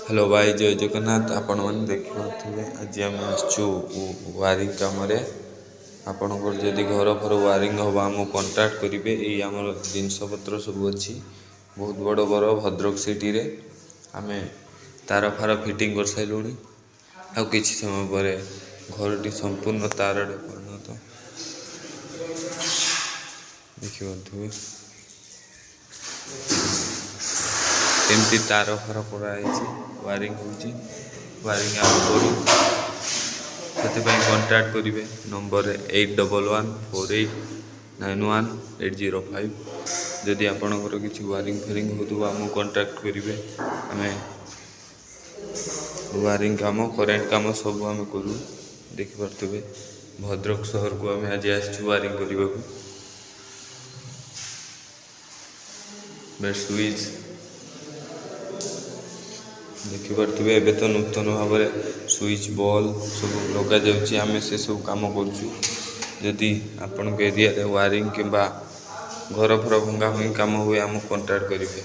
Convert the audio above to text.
Hello भाई जय जगन्नाथ आपण मैंने देखिए आज आम आसचु वायरिंग कम आपणकर जदि घर फर वायरिंग हम आम कंटाक्ट करेंगे ये आम जिनपतर सब अच्छी बहुत बड़ बड़ भद्रक सिटी रे आम तार फार फिटिंग कर सारूँ आ कि समय पर घरटी संपूर्ण तार परिणत देखिए केमती तार फार कराई वायरिंग वायरिंग आम करूँ से कंटाक्ट करेंगे नंबर 8114891805 जदि आपणकर किसी वायरिंग फेरिंग हो आम कंटाक्ट करेंगे आम वायरिंग काम करेन्ट काम सब आम करूँ देखिपे भद्रक सहर को आम आज आसचु वायरिंग करने को स्विच देखिपे एवं तो नूतन भाव में स्विच बॉल सब लग जामें से सब कम करी आपण एरिया वायरिंग कि घर फर भंगा भंगी कम हुए आम कंटाक्ट करेंगे।